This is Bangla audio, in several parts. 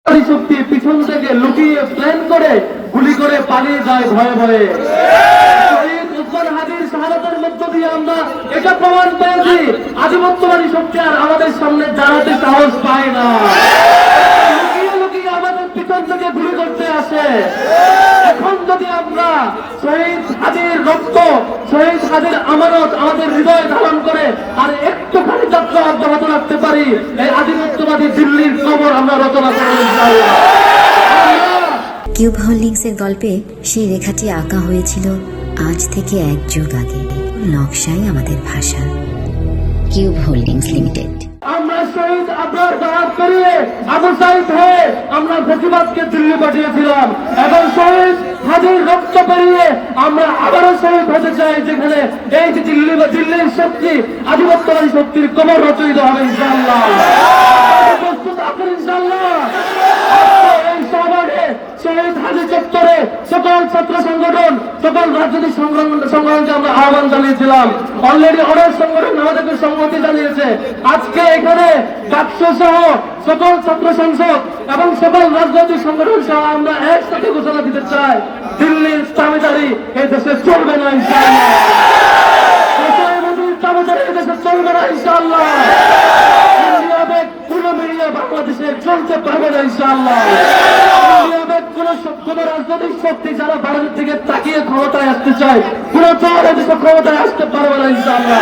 শক্তি পিছন থেকে লুকিয়ে প্ল্যান করে গুলি করে পালিয়ে যায় ভয়ে ভয়ে। শহীদ উসমান হাদির শাহাদাতের মধ্য দিয়ে আমরা এটা প্রমাণ পেয়েছি আধিপত্যবাদী শক্তি আর আমাদের সামনে দাঁড়াতে সাহস পায় না। লুকিয়ে লুকিয়ে আমাদের পিছন থেকে গুলি করতে আসে। এখন যদি আমরা শহীদ হাদির রক্ত, শহীদ হাদির আমানত আমাদের হৃদয়ে ধারণ করে আর একটুখানি যাত্রা অব্যাহত রাখতে পারি, এই আধিপত্যবাদী দিল্লির কবর আমরা রচনা করব ইনশাআল্লাহ। কিউব হোল্ডিংসের গল্পে সেই রেখাটি আঁকা হয়েছিল আজ থেকে 1 যুগ আগে। নকশাই আমাদের ভাষা। Cube holdings limited. আমরা শহীদ আবরার দাওয়াত করিয়ে আবু সাইদ হয়ে আমরা প্রতিবাদকে দিল্লি পাঠিয়েছিলাম। এখন শহীদ হাদির রক্ত পেরিয়ে আমরা আবারও শহীদ হতে চাই, যেখানে এই যে দিল্লি বা দিল্লির শক্তি আধিপত্যবাদী শক্তির কবর রচিত হবে ইনশাআল্লাহ। প্রস্তুত আছেন ইনশাআল্লাহ? এই সমাবেশে শহীদ হাদি চত্বরে সকল ছাত্র সংগঠন, সকল রাজনৈতিক সংগঠনকে আমরা আহ্বান জানিয়েছিলাম। অলরেডি অনেক সংগঠন আমাদেরকে সম্মতি জানিয়েছে। আজকে এখানে ডাকসু সহ সকল ছাত্র সংসদ এবং সকল রাজনৈতিক সংগঠন সহ আমরা একসাথে ঘোষণা দিতে চাই, দিল্লির দাবিদারি এই দেশে চলবে না ইনশাআল্লাহ। দাবিদারি এই দেশে চলবে না ইনশাআল্লাহ। কোন মিডিয়া বাংলাদেশে চলতে পারবে না ইনশাআল্লাহ। কোন রাজনৈতিক শক্তি যারা ভারতের থেকে তাকিয়ে ক্ষমতায় আসতে চায়, কোন দল এদেশে ক্ষমতায় আসতে পারবে না ইনশাআল্লাহ।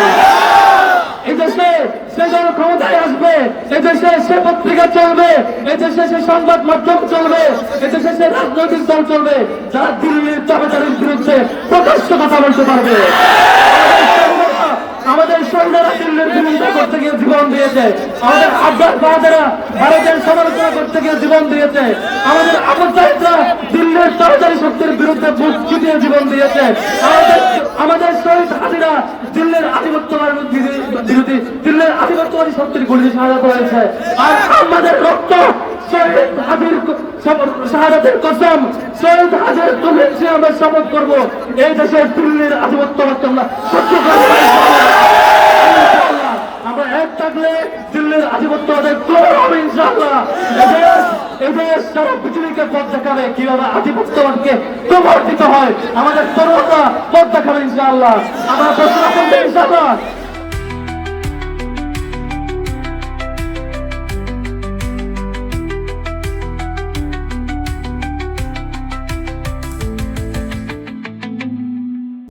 এই দেশে সে দল ক্ষমতায় আসবে, এদেশে সে পত্রিকা চলবে, এদেশে সে সংবাদ মাধ্যম চলবে, এদেশে সে রাজনৈতিক দল চলবে যারা দিল্লির দাবিদারির বিরুদ্ধে প্রকাশ্য কথা বলতে পারবে। আমাদের সৈন্যরা দিল্লির বিরোধিতা করতে গিয়ে জীবন দিয়েছে, আমাদের আফগান বাহাদেরা ভারতের সমালোচনা করতে গিয়ে জীবন দিয়েছে, আমাদের আবু সাইদরা দিল্লির দাবিদারি শক্তির বিরুদ্ধে বুক চিতিয়ে জীবন দিয়েছে, আমাদের শহীদ হাদিরা দিল্লির বিরোধী দিল্লির আধিপত্যবাদী শক্তির গুলিতে শাহাদাত হয়েছে। আর আমাদের রক্ত শহীদ হাদির শাহাদাতের কসম, শহীদ হাদির কমিটি আমরা শপথ করবো এই দেশের দিল্লির আধিপত্যবাদকে আমরা সহ্য করবো। আমরা এক থাকলে দিল্লির আধিপত্যবাদের কবর হবে ইনশাআল্লাহ। এই দেশ সারা পৃথিবীকে পথ দেখাবে কিভাবে আধিপত্যবাদকে কবর দিতে হয়। আমাদের তরুণরা পথ দেখাবে ইনশাআল্লাহ। আমরা প্রশ্ন করবো ইনশাআল্লাহ।